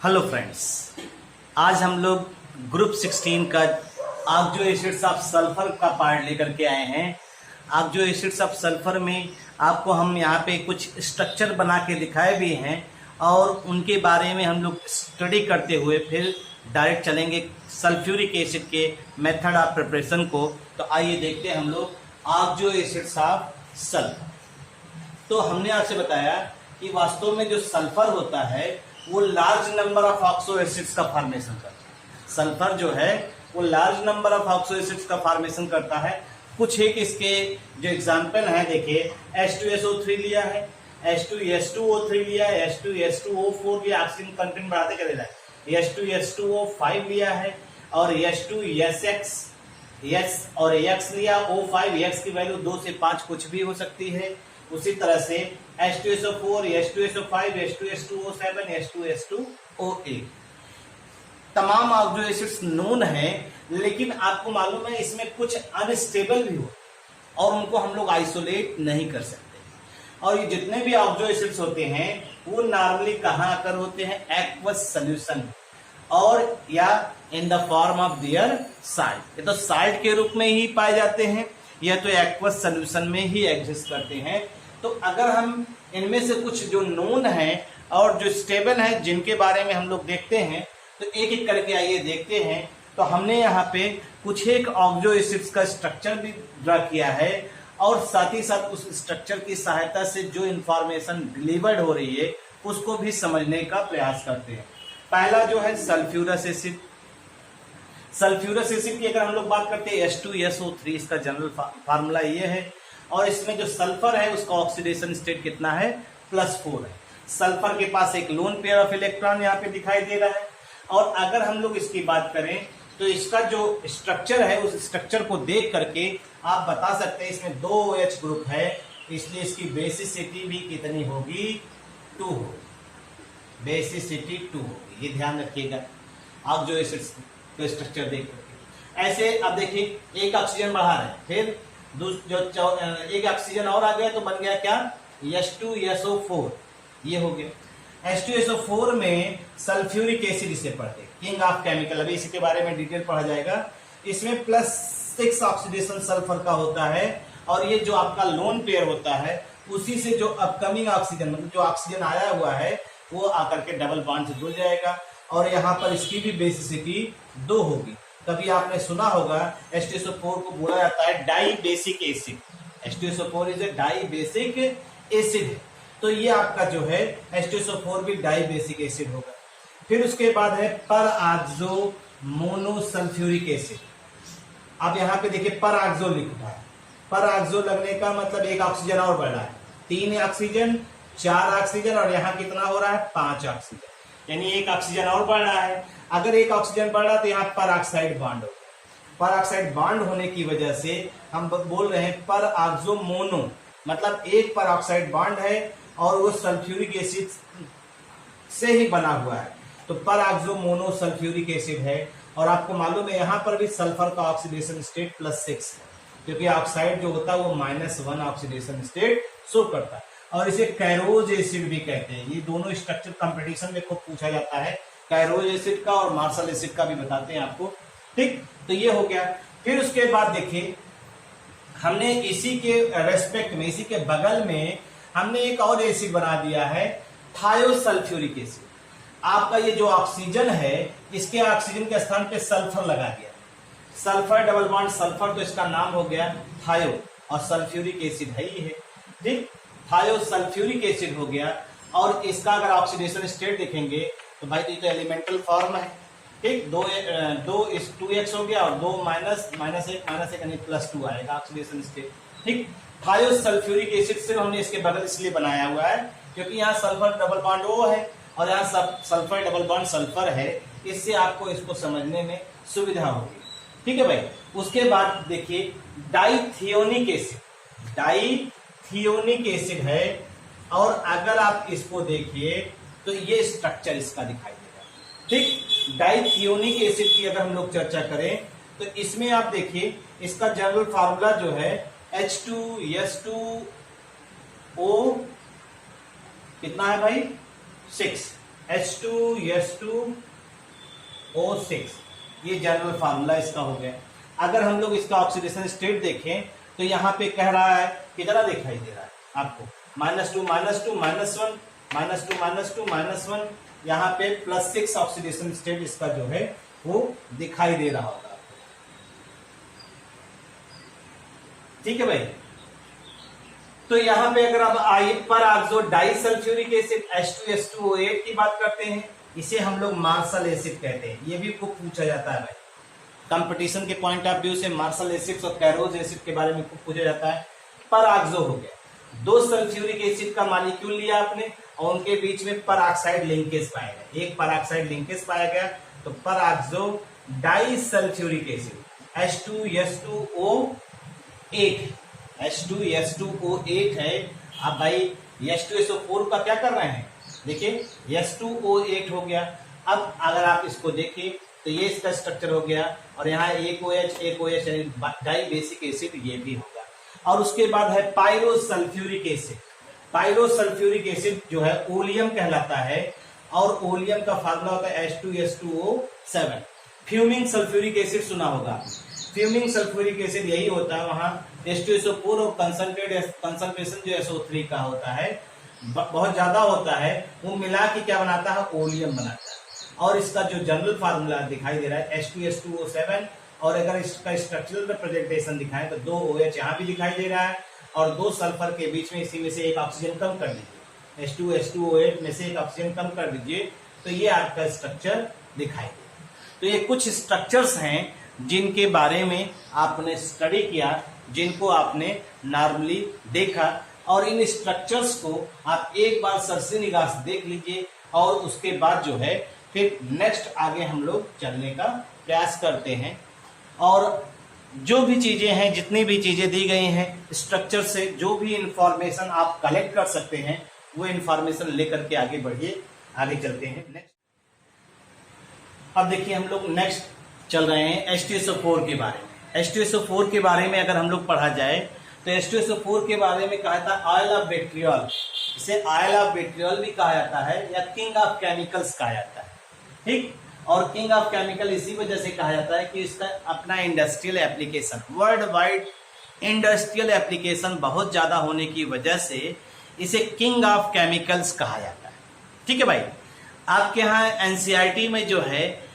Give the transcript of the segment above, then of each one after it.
Hello friends, आज हम लोग ग्रुप 16 का ऑक्सो एसिड्स ऑफ सल्फर का पार्ट लेकर के आए हैं। ऑक्सो एसिड्स ऑफ सल्फर में आपको हम यहाँ पे कुछ स्ट्रक्चर बना के दिखाए भी हैं और उनके बारे में हम लोग स्टडी करते हुए फिर डायरेक्ट चलेंगे सल्फ्यूरिक एसिड के मेथड ऑफ प्रिपरेशन को। तो आइए देखते हैं हम लोग ऑक्सो एसिड्स ऑफ सल्फर। तो हमने आपसे बताया कि वास्तव में जो सल्फर होता है वो large number of oxo acids का फॉर्मेशन करता है। सल्फर जो है वो large number of oxo acids का फॉर्मेशन करता है। कुछ एक इसके जो एग्जांपल है, देखिए H2SO3 लिया है, H2S2O3 लिया है, H2S2O4 भी ऑक्सीजन कंटेंट बढ़ाते चले जाए, H2S2O5 लिया है और H2SX और X लिया, O5 X की वैल्यू 2 से 5 कुछ भी हो सकती है। उसी तरह से H2SO4, H2SO5, H2S2O7, H2S2O8 तमाम ऑक्सो एसिड्स नोन है, लेकिन आपको मालूम है इसमें कुछ अनस्टेबल भी हो और उनको हम लोग आइसोलेट नहीं कर सकते। और ये जितने भी ऑक्सो एसिड्स होते हैं वो नॉर्मली कहाँ आकर होते हैं? एक्वस सॉल्यूशन और या in the form of their salt. ये तो साल्ट के रूप में ही पाए जाते हैं, यह तो एक्वस सॉल्यूशन में ही एग्जिस्ट करते हैं। तो अगर हम इनमें से कुछ जो नोन है और जो स्टेबल है जिनके बारे में हम लोग देखते हैं, तो एक एक करके आइए देखते हैं। तो हमने यहाँ पे कुछ एक ऑक्सो एसिड्स का स्ट्रक्चर भी ड्रा किया है और साथ ही साथ उस स्ट्रक्चर की सहायता से जो इंफॉर्मेशन डिलीवर्ड हो रही है उसको भी समझने का प्रयास करते हैं। पहला जो है सल्फ्यूरस एसिड। सल्फ्यूरस एसिड की अगर हम लोग बात करते हैं H2SO3, इसका जनरल फार्मूला ये है और इसमें जो सल्फर है उसका ऑक्सीडेशन स्टेट कितना है? +4 है। सल्फर के पास एक लोन पेयर ऑफ इलेक्ट्रॉन यहाँ पे दिखाई दे रहा है। और अगर हम लोग इसकी बात करें तो इसका जो स्ट्रक्चर है उस स्ट्रक्चर को देख करके आप बता सकते हैं इसमें 2 OH ग्रुप है, इसलिए इसकी बेसिसिटी भी कितनी होगी? 2 होगी। बेसिसिटी 2 होगी, ये ध्यान रखिएगा ऑक्सो एसिड्स तो स्ट्रक्चर देख करके। ऐसे अब देखिए एक ऑक्सीजन बढ़ा रहे हैं, फिर जो एक ऑक्सीजन और आ गया तो बन गया क्या? H2SO4, ये हो गया। H2SO4 में सल्फ्यूरिक एसिड इसे पढ़ते हैं, किंग ऑफ केमिकल। अभी इसी के बारे में डिटेल पढ़ा जाएगा। इसमें +6 ऑक्सीडेशन सल्फर का होता है और ये जो आपका लोन पेयर होता है उसी से जो अपकमिंग ऑक्सीजन मतलब जो ऑक्सीजन आया हुआ है वो आकर के डबल बॉन्ड से जुड़ जाएगा और यहाँ पर इसकी भी बेसिसिटी 2 होगी। कभी आपने सुना होगा H2SO4 को बोला जाता है dibasic acid. H2SO4 is a dibasic acid, तो ये आपका जो है H2SO4 भी डाई बेसिक एसिड होगा। फिर उसके बाद है पर ऑक्सो मोनोसल्फ्यूरिक एसिड। अब यहाँ पे देखिए पर ऑक्सो लिखा है, पर ऑक्सो लगने का मतलब एक ऑक्सीजन और बढ़ रहा है, 3 ऑक्सीजन 4 ऑक्सीजन और यहाँ कितना हो रहा है? 5 ऑक्सीजन, यानी एक ऑक्सीजन और बढ़ रहा है। अगर एक ऑक्सीजन बढ़ रहा तो यहाँ पर ऑक्साइड बॉन्ड हो गया। पर ऑक्साइड बॉन्ड होने की वजह से हम बोल रहे हैं पर ऑक्सो मोनो, मतलब एक पर ऑक्साइड बॉन्ड है और वो सल्फ्यूरिक एसिड से ही बना हुआ है, तो पर ऑक्सो मोनो सल्फ्यूरिक एसिड है। और आपको मालूम है यहाँ पर भी सल्फर का ऑक्सीडेशन स्टेट +6 है, क्योंकि ऑक्साइड जो होता है वो -1 ऑक्सीडेशन स्टेट शो करता है और इसे कैरोज एसिड भी कहते हैं। ये दोनों स्ट्रक्चर कंपटीशन में खूब पूछा जाता है, कैरोज एसिड का और मार्शल एसिड का भी बताते हैं आपको। ठीक, तो ये हो गया। फिर उसके बाद देखिए हमने इसी के रेस्पेक्ट में, इसी के बगल में हमने एक और एसिड बना दिया है थायोसल्फ्यूरिक एसिड। आपका ये जो ऑक्सीजन है इसके ऑक्सीजन के स्थान पे सल्फर लगा दिया, सल्फर डबल बॉन्ड सल्फर, तो इसका नाम हो गया थायो और सल्फ्यूरिक एसिड है ही है। ठीक, थायोसल्फ्यूरिक एसिड हो गया। और इसका अगर ऑक्सीडेशन स्टेट देखेंगे तो भाई ये तो एलिमेंटल फॉर्म है। ठीक, 2x हो गया और 2 -1 यानी +2 आएगा ऑक्सीडेशन स्टेट। ठीक, थायोसल्फ्यूरिक एसिड से हमने इसके बगल इसलिए बनाया हुआ है क्योंकि यहाँ सल्फर डबल बॉन्ड O है और यहाँ सल्फर डबल बॉन्ड सल्फर है, इससे आपको इसको समझने में सुविधा होगी। ठीक है भाई। उसके बाद देखिए डाइथियोनिक एसिड, डाइथियोनिक एसिड है और अगर आप इसको देखिए तो ये स्ट्रक्चर इसका दिखाई देगा। ठीक, डाइथियोनिक एसिड की अगर हम लोग चर्चा करें तो इसमें आप देखिए इसका जनरल फार्मूला जो है H2SO कितना है भाई? 6। H2S2O6, ये जनरल फार्मूला इसका हो गया। अगर हम लोग इसका ऑक्सीडेशन स्टेट देखें तो यहाँ पे कह रहा है, कितना दिखाई दे रहा है आपको, -2 -2 -1 -2 -2 -1, यहाँ पे +6 ऑक्सीडेशन स्टेट इसका जो है वो दिखाई दे रहा होगा आपको। ठीक है भाई। तो यहाँ पे अगर आप आई पर आक्सो डाइसल्फ्यूरिक एसिड H2S2O8 की बात करते हैं, इसे हम लोग मार्शल एसिड कहते हैं। ये भी खूब पूछा जाता है भाई, कंपटीशन के पॉइंट ऑफ व्यू से मार्शल एसिड और कैरोज एसिड के बारे में खूब पूछा जाता है। पर आक्सो हो गया, 2 सल्फ्यूरिक एसिड का मॉलिक्यूल लिया आपने और उनके बीच में पर ऑक्साइड लिंकेज पाया गया, एक पर ऑक्साइड लिंकेज पाया गया, तो पर ऑक्सो डाइसल्फ्यूरिक एसिड H2S2O8 है। अब भाई H2SO4 का क्या कर रहे हैं, देखिए H2O8 हो गया। अब अगर आप इसको देखें तो ये इसका स्ट्रक्चर हो गया और यहाँ एक OH डाई बेसिक एसिड ये भी होगा। और उसके बाद है पायरोसल्फ्यूरिक एसिड। पायरोसल्फ्यूरिक एसिड जो है ओलियम कहलाता है और ओलियम का फार्मूला होता है H2S2O7। फ्यूमिंग सल्फ्यूरिक एसिड सुना होगा, फ्यूमिंग सल्फ्यूरिक एसिड यही होता है, वहां H2SO4 और कंसंट्रेशन जो SO3 का होता है बहुत ज्यादा होता है, वो मिला के क्या बनाता है, ओलियम बनाता है। और इसका जो जनरल फार्मूला दिखाई दे रहा है H2S2O7। और अगर इसका स्ट्रक्चरल रिप्रेजेंटेशन दिखाएं तो 2 OH यहाँ भी दिखाई दे रहा है और 2 सल्फर के बीच में इसी में से एक ऑक्सीजन कम कर दीजिए, H2S2O8 में से एक ऑक्सीजन कम कर दीजिए तो ये आपका स्ट्रक्चर दिखाई देगा। तो ये कुछ स्ट्रक्चर्स हैं जिनके बारे में आपने स्टडी किया, जिनको आपने नॉर्मली देखा, और इन स्ट्रक्चर्स को आप एक बार सरसरी निगाह से देख लीजिए और उसके बाद जो है फिर नेक्स्ट आगे हम लोग चलने का प्रयास करते हैं। और जो भी चीजें हैं, जितनी भी चीजें दी गई हैं स्ट्रक्चर से, जो भी इंफॉर्मेशन आप कलेक्ट कर सकते हैं वो इंफॉर्मेशन लेकर के आगे बढ़िए, आगे चलते हैं नेक्स्ट। अब देखिए हम लोग नेक्स्ट चल रहे हैं H2SO4 के बारे में। H2SO4 के बारे में अगर हम लोग पढ़ा जाए तो H2SO4 के बारे में कहा था ऑयल ऑफ विट्रियोल, इसे ऑयल ऑफ विट्रियोल भी कहा जाता है या किंग ऑफ केमिकल्स कहा जाता है। ठीक, और किंग ऑफ केमिकल इसी वजह से कहा जाता है कि इसका अपना industrial application, world wide industrial application बहुत ज्यादा होने की वजह से इसे किंग ऑफ केमिकल्स कहा जाता है। ठीक है भाई। आपके यहाँ एनसीईआरटी में जो है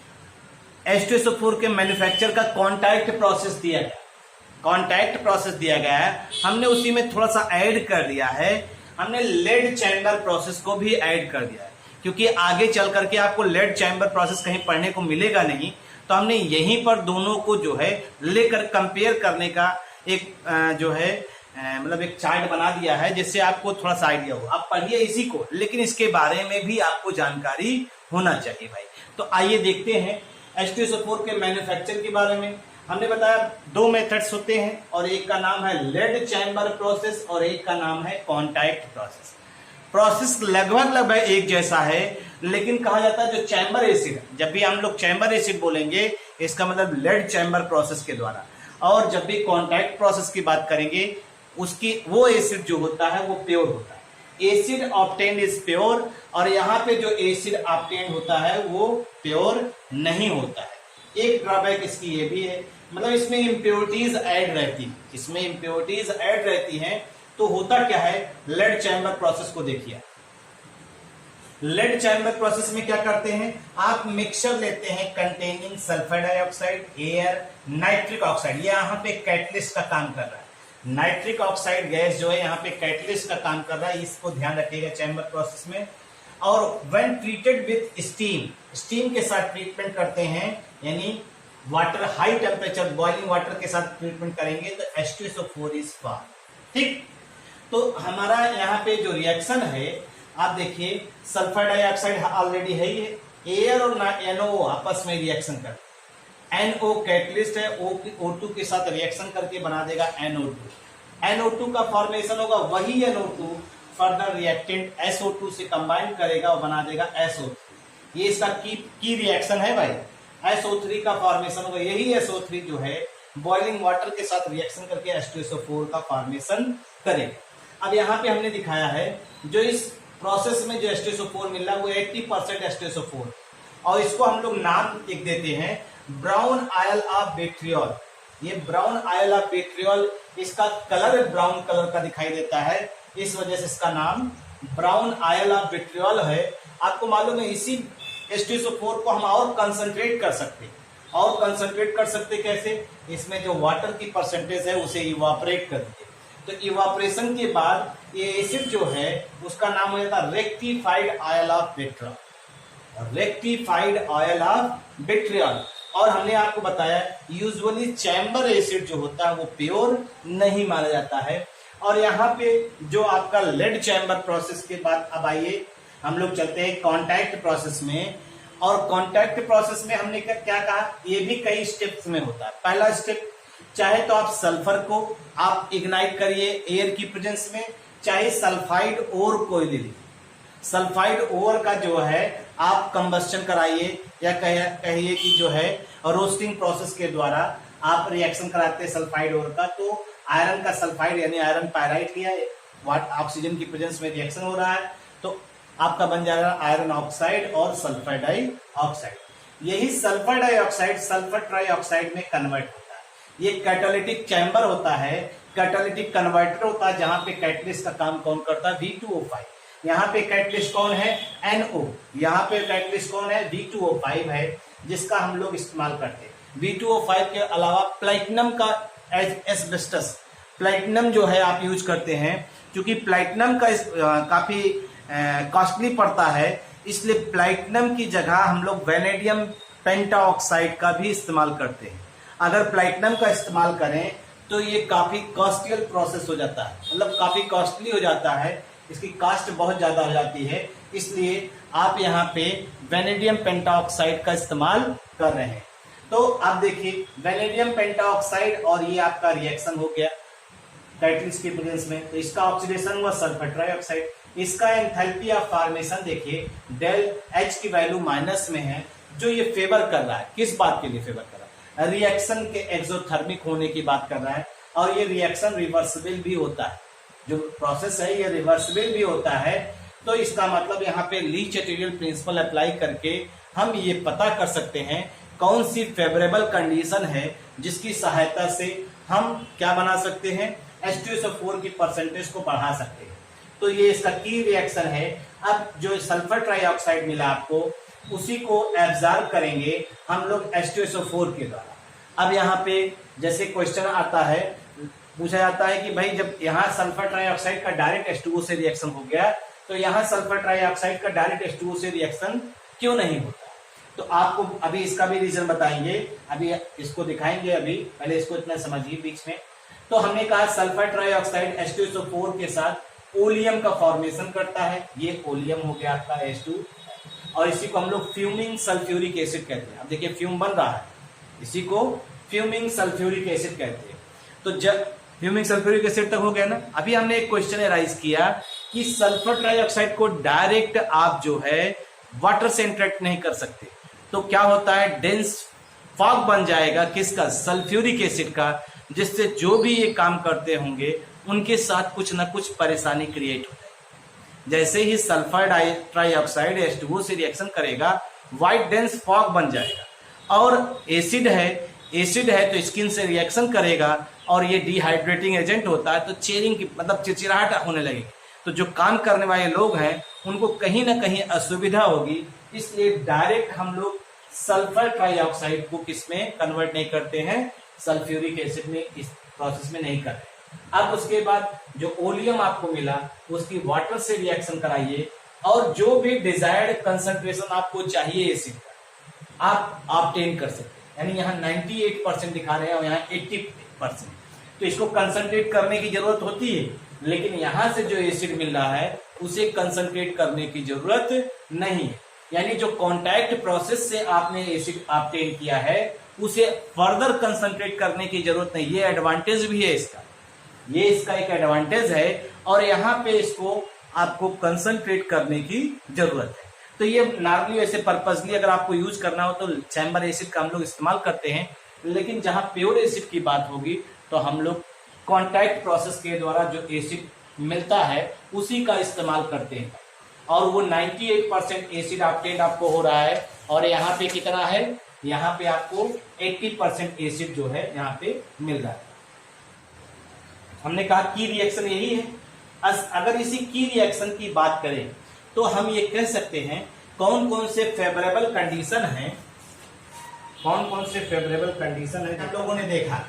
H2SO4 के मैन्युफैक्चर का कॉन्टैक्ट प्रोसेस दिया गया, कॉन्टैक्ट प्रोसेस दिया गया है, हमने उसी में थोड़ा सा ऐड कर दिया है, हमने लेड चैम्बर प्रोसेस को भी ऐड कर दिया है, क्योंकि आगे चल करके आपको लेड चैम्बर प्रोसेस कहीं पढ़ने को मिलेगा नहीं, तो हमने यहीं पर दोनों को जो है लेकर कंपेयर करने का एक जो है मतलब एक चार्ट बना दिया है, जिससे आपको थोड़ा सा आइडिया हो। आप पढ़िए इसी को, लेकिन इसके बारे में भी आपको जानकारी होना चाहिए भाई। तो आइए देखते हैं H2SO4 के मैन्युफैक्चर के बारे में। हमने बताया 2 मेथड्स होते हैं और एक का नाम है लेड चैम्बर प्रोसेस और एक का नाम है कॉन्टैक्ट प्रोसेस। प्रोसेस लगभग एक जैसा है, लेकिन कहा जाता है जो चैम्बर एसिड, जब भी हम लोग चैम्बर एसिड बोलेंगे इसका मतलब लेड चैम्बर प्रोसेस के द्वारा, और जब भी कॉन्टैक्ट प्रोसेस की बात करेंगे उसकी वो एसिड जो होता है वो प्योर होता है, एसिड ऑब्टेन्ड इज प्योर, और यहाँ पे जो एसिड ऑब्टेन्ड होता है वो प्योर नहीं होता है। एक ड्रॉबैक इसकी ये भी है, मतलब इसमें इम्प्योरिटीज ऐड रहती है, इसमें इम्प्योरिटीज ऐड रहती हैं। तो होता क्या है, लेड चैम्बर प्रोसेस को देखिए। लेड चैम्बर प्रोसेस में क्या करते हैं, आप मिक्सचर लेते हैं containing sulphur dioxide, air, nitric oxide, ये यहाँ पे कैटलिस्ट का काम कर रहा है। नाइट्रिक ऑक्साइड गैस जो है यहाँ पे कैटलिस्ट का काम कर रहा है, इसको ध्यान रखिएगा चैम्बर प्रोसेस में। और when treated with steam, steam के साथ ट्रीटमेंट करते हैं, यानी water high temperature boiling water के साथ ट्रीटमेंट करेंगे तो H2SO4 इज फॉर्म। ठीक, तो हमारा यहाँ पे जो रिएक्शन है आप देखिए, सल्फर डाइऑक्साइड ऑलरेडी है, ये एयर और NO आपस में रिएक्शन कर, NO कैटलिस्ट है, O2 के साथ रिएक्शन करके बना देगा NO2। NO2 का फॉर्मेशन होगा, वही NO2 फर्दर रिएक्टेंट SO2 से कंबाइन करेगा और बना देगा SO3। ये इसका की रिएक्शन है भाई। SO3 का फॉर्मेशन होगा, यही SO3 जो है बॉइलिंग वाटर के साथ रिएक्शन करके H2SO4 का फॉर्मेशन करेगा। अब यहाँ पे हमने दिखाया है जो इस प्रोसेस में जो H2SO4 मिल रहा है वो 80% H2SO4, और इसको हम लोग नाम एक देते हैं ब्राउन आयल ऑफ विट्रियोल। ये ब्राउन आयल ऑफ विट्रियोल, इसका कलर ब्राउन कलर का दिखाई देता है, इस वजह से इसका नाम ब्राउन आयल ऑफ विट्रियोल है। आपको मालूम है इसी H2SO4 को हम और कंसंट्रेट कर सकते हैं, और कंसंट्रेट कर सकते कैसे, इसमें जो वाटर की परसेंटेज है उसे इवापोरेट कर दिए, तो इवापोरेशन के बाद ये एसिड जो है उसका नाम हो जाता है rectified oil of vitriol, rectified oil of vitriol. और हमने आपको बताया यूजुअली चैम्बर एसिड जो होता है वो प्योर नहीं माना जाता है। और यहाँ पे जो आपका लेड चैम्बर प्रोसेस के बाद अब आइए हम लोग चलते हैं कॉन्टैक्ट प्रोसेस में। और कॉन्टैक्ट प्रोसेस में हमने क्या कहा, ये भी कई स्टेप्स में होता है। पहला स्टेप, चाहे तो आप सल्फर को आप इग्नाइट करिए एयर की प्रेजेंस में, चाहे सल्फाइड ओर को ले लीजिए। सल्फाइड ओर का जो है आप कंबस्टन कराइए, या कहिए कि जो है रोस्टिंग प्रोसेस के द्वारा आप रिएक्शन कराते हैं सल्फाइड ओर का, तो आयरन का सल्फाइड यानी आयरन पायराइट लिया, ऑक्सीजन की प्रेजेंस में रिएक्शन हो रहा है, तो आपका बन जाएगा आयरन ऑक्साइड और सल्फर डाइऑक्साइड। यही सल्फर डाइऑक्साइड सल्फर ट्राइऑक्साइड में कन्वर्ट होता है। ये कैटालिटिक चैम्बर होता है, कैटालिटिक कन्वर्टर होता है, जहां पे कैटलिस्ट का काम कौन करता है, V2O5। यहाँ पे कैटलिस्ट कौन है, NO। यहाँ पे कैटलिस्ट कौन है, V2O5 है, जिसका हम लोग इस्तेमाल करते हैं। V2O5 के अलावा प्लैटिनम का एस्बेस्टस, प्लैटिनम जो है आप यूज करते हैं, क्योंकि प्लैटिनम का काफी कॉस्टली पड़ता है, इसलिए प्लैटिनम की जगह हम लोग वेनेडियम पेंटाऑक्साइड का भी इस्तेमाल करते हैं। अगर प्लैटिनम का इस्तेमाल करें तो ये काफी कॉस्टली प्रोसेस हो जाता है, मतलब काफी कॉस्टली हो जाता है, इसकी कास्ट बहुत ज्यादा हो जाती है, इसलिए आप यहाँ पे वेनेडियम पेंटाऑक्साइड का इस्तेमाल कर रहे हैं। तो आप देखिए वेनेडियम पेंटाऑक्साइड और ये आपका रिएक्शन हो गया कैटलिस्ट की प्रेजेंस में, तो इसका ऑक्सीडेशन हुआ सल्फर ट्राइऑक्साइड। इसका एंथैल्पी ऑफ फॉर्मेशन देखिए डेल H की वैल्यू माइनस में है, जो ये फेवर कर रहा है, किस बात के लिए फेवर कर रहा है, रिएक्शन के एक्सोथर्मिक होने की बात कर रहा है। और ये रिएक्शन रिवर्सिबल भी होता है, जो प्रोसेस है ये रिवर्सिबल भी होता है। तो इसका मतलब यहाँ पे ली चैटुरियल प्रिंसिपल अप्लाई करके हम ये पता कर सकते हैं कौन सी फेवरेबल कंडीशन है जिसकी सहायता से हम क्या बना सकते हैं, H2SO4 की परसेंटेज को बढ़ा सकते हैं। तो ये इसका की रिएक्शन है। अब जो सल्फर ट्राइऑक्साइड मिला आपको, उसी को एब्जॉर्ब करेंगे हम लोग H2SO4 के द्वारा। अब यहाँ पे जैसे क्वेश्चन आता है, पूछा जाता है कि भाई जब यहाँ सल्फर ट्राइऑक्साइड का डायरेक्ट H2O से रिएक्शन हो गया, तो यहाँ सल्फर ट्राइऑक्साइड का डायरेक्ट H2O से रिएक्शन क्यों नहीं होता। तो आपको अभी इसका भी रीजन बताएंगे, अभी इसको दिखाएंगे, अभी पहले इसको इतना समझिए बीच में। तो हमने कहा सल्फर ट्राइऑक्साइड H2SO4 के साथ ओलियम का फॉर्मेशन करता है, ये ओलियम हो गया आपका H2, और इसी को हम लोग फ्यूमिंग सल्फ्यूरिक एसिड कहते हैं। अब देखिए फ्यूम बन रहा है, इसी को फ्यूमिंग सल्फ्यूरिक एसिड कहते हैं। तो जब फ्यूमिंग सल्फ्यूरिक एसिड तक हो गया ना, अभी हमने एक क्वेश्चन राइज किया कि सल्फर ट्राइऑक्साइड को डायरेक्ट आप जो है वाटर से इंटरेक्ट नहीं कर सकते, तो क्या होता है, डेंस फॉग बन जाएगा किसका, सल्फ्यूरिक एसिड का, जिससे जो भी ये काम करते होंगे उनके साथ कुछ ना कुछ परेशानी क्रिएट हो जाएगी। जैसे ही सल्फर ट्राइऑक्साइड H2O से रिएक्शन करेगा, व्हाइट डेंस फॉग बन जाएगा, और एसिड है तो स्किन से रिएक्शन करेगा, और ये डिहाइड्रेटिंग एजेंट होता है, तो चेयरिंग की मतलब चिड़चिड़ाहट होने लगेगी। तो जो काम करने वाले लोग हैं उनको कहीं ना कहीं असुविधा होगी, इसलिए डायरेक्ट हम लोग सल्फर ट्राइऑक्साइड को किसमें कन्वर्ट नहीं करते हैं, सल्फ्यूरिक एसिड में, इस प्रोसेस में नहीं करते। अब उसके बाद जो ओलियम आपको मिला उसकी वाटर से रिएक्शन कराइए, और जो भी डिजायर्ड कंसंट्रेशन आपको चाहिए एसिड का आप ऑब्टेन कर सकते हैं। यानी यहाँ 98% दिखा रहे हैं और यहाँ 80%, तो इसको कंसंट्रेट करने की जरूरत होती है, लेकिन यहाँ से जो एसिड मिल रहा है उसे कंसंट्रेट करने की जरूरत नहीं है। यानी जो कॉन्टैक्ट प्रोसेस से आपने एसिड ऑब्टेन किया है उसे फर्दर कंसंट्रेट करने की जरूरत नहीं। ये एडवांटेज भी है इसका, ये इसका एक एडवांटेज है, और यहाँ पे इसको आपको कंसंट्रेट करने की जरूरत है। तो ये नॉर्मली ऐसे पर्पसली अगर आपको यूज करना हो तो चैम्बर एसिड का हम लोग इस्तेमाल करते हैं, लेकिन जहां प्योर एसिड की बात होगी तो हम लोग कॉन्टैक्ट प्रोसेस के द्वारा जो एसिड मिलता है उसी का इस्तेमाल करते हैं। और वो 98% एसिड ऑक्टेन आपको हो रहा है, और यहाँ पे कितना है, यहाँ पे आपको 80% एसिड जो है यहाँ पे मिल रहा है। हमने कहा की रिएक्शन यही है। अगर इसी की रिएक्शन की बात करें तो हम ये कह सकते हैं कौन कौन से फेवरेबल कंडीशन हैं, कौन कौन से फेवरेबल कंडीशन है हम लोगों ने देखा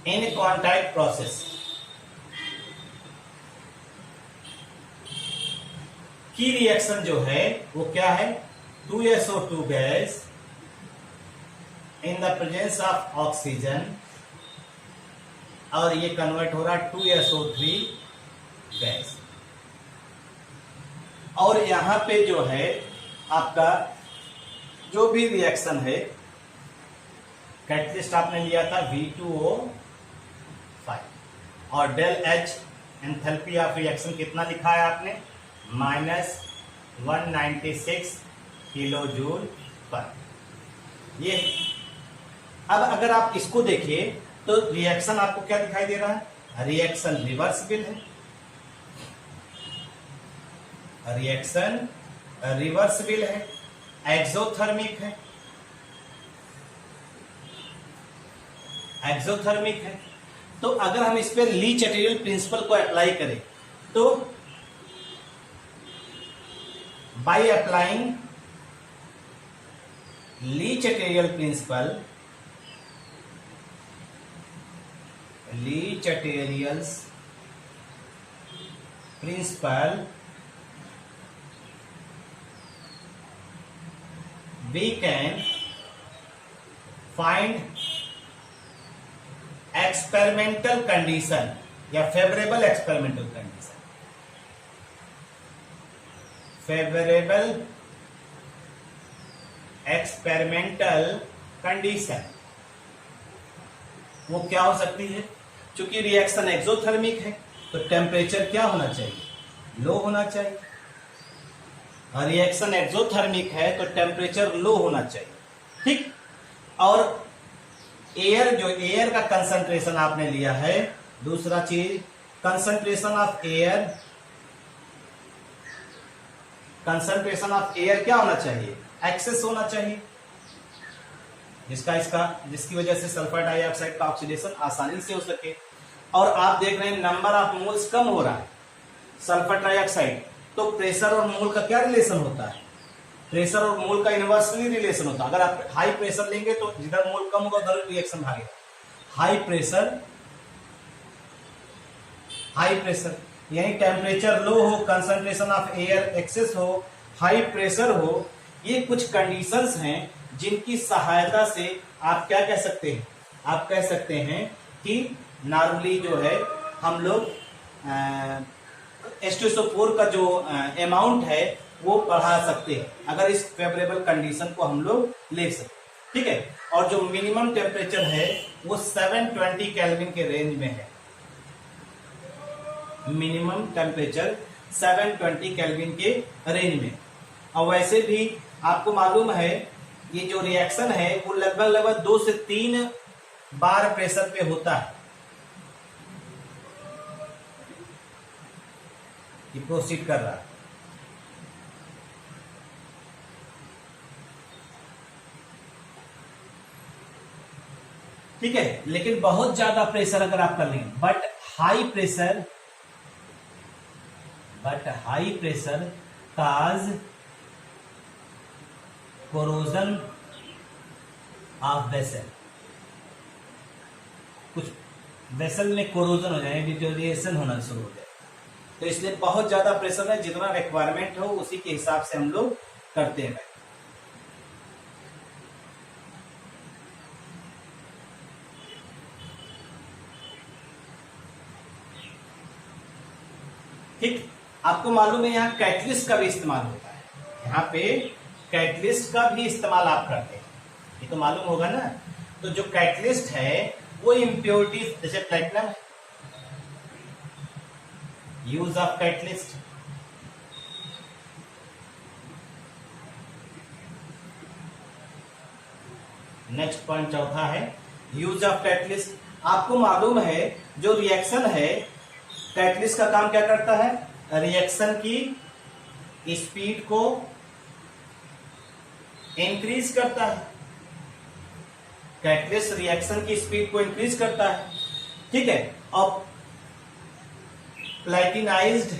इन कॉन्टैक्ट प्रोसेस। की रिएक्शन जो है वो क्या है, 2SO2 gas in the presence of oxygen, और ये कन्वर्ट हो रहा 2SO3 गैस। और यहां पे जो है आपका जो भी रिएक्शन है, कैटलिस्ट आपने लिया था V2O5, और del H enthalpy of reaction कितना लिखा है आपने, -196 किलो जूल पर। ये अब अगर आप इसको देखिए तो रिएक्शन आपको क्या दिखाई दे रहा है, रिएक्शन रिवर्सिबल है, रिएक्शन रिवर्सिबल है, एक्सोथर्मिक है, एक्सोथर्मिक है। तो अगर हम इस पे ली चैटेरियल प्रिंसिपल को अप्लाई करें तो by applying Le Chatelier principle, Le Chatelier's principle, we can find experimental condition या favorable experimental condition, favorable experimental condition वो क्या हो सकती है, चूंकि रिएक्शन एक्सोथर्मिक है तो टेम्परेचर क्या होना चाहिए, लो होना चाहिए। रिएक्शन एक्सोथर्मिक है तो टेम्परेचर लो होना चाहिए, ठीक। और एयर, जो एयर का कंसंट्रेशन आपने लिया है, दूसरा चीज concentration of air, concentration of air क्या होना चाहिए, एक्सेस होना चाहिए, जिसकी वजह से सल्फर डाइऑक्साइड का ऑक्सीडेशन आसानी से हो सके। और आप देख रहे हैं नंबर ऑफ मोल्स कम हो रहा है सल्फर डाइऑक्साइड, तो प्रेशर और मोल का क्या रिलेशन होता है, प्रेशर और मोल का इनवर्सली रिलेशन होता है। अगर आप हाई प्रेशर लेंगे तो जिधर मोल कम होगा उधर रिएक्शन भागेगा। हाई प्रेशर यानी टेम्परेचर लो हो, कंसंट्रेशन ऑफ एयर एक्सेस हो, हाई प्रेशर हो, ये कुछ कंडीशंस हैं जिनकी सहायता से आप क्या कह सकते हैं, आप कह सकते हैं कि नॉर्मली जो है हम लोग H2SO4 का जो अमाउंट है वो बढ़ा सकते हैं, अगर इस फेवरेबल कंडीशन को हम लोग ले सकें, ठीक है। और जो मिनिमम टेम्परेचर है वो 720 केल्विन के रेंज में है, मिनिमम टेम्परेचर 720 केल्विन के रेंज में। और वैसे भी आपको मालूम है ये जो रिएक्शन है वो लगभग 2 से 3 बार प्रेशर पे होता है। ये प्रोसीड कर रहा है, ठीक है। लेकिन बहुत ज्यादा प्रेशर अगर आप कर लेंगे, but high pressure cause corrosion of vessel, कुछ वेसल में कोरोजन हो जाए, डिटोरिएशन होना शुरू हो जाए। तो इसलिए बहुत ज्यादा प्रेशर है, जितना रिक्वायरमेंट हो उसी के हिसाब से हम लोग करते हैं। ठीक, आपको मालूम है यहाँ कैटलिस्ट का भी इस्तेमाल होता है, यहाँ पे कैटलिस्ट का भी इस्तेमाल आप करते हैं, ये तो मालूम होगा ना। तो जो कैटलिस्ट है वो इम्प्योरिटीज, जैसे प्लेटिनम है, use of catalyst, next point चौथा है यूज ऑफ कैटलिस्ट। आपको मालूम है जो रिएक्शन है, कैटलिस्ट का काम क्या करता है, रिएक्शन की स्पीड को इंक्रीज करता है, कैटलिस्ट रिएक्शन की स्पीड को इंक्रीज करता है, ठीक है। और प्लेटिनाइज्ड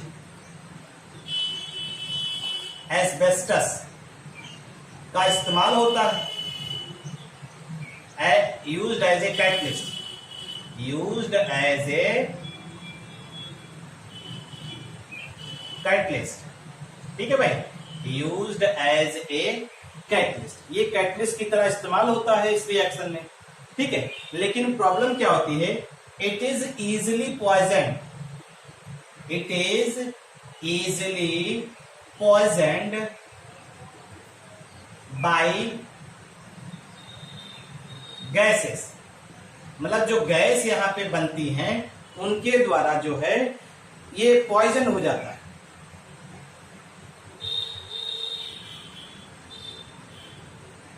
एस्बेस्टस का इस्तेमाल होता है used as a catalyst, used as a catalyst, ठीक है भाई, यूज्ड एज ए कैटलिस्ट, ये कैटलिस्ट की तरह इस्तेमाल होता है इस रिएक्शन में, ठीक है। लेकिन प्रॉब्लम क्या होती है, it is easily poison, it is easily poisoned by gases, मतलब जो गैस यहां पे बनती हैं उनके द्वारा जो है ये पॉइजन हो जाता है,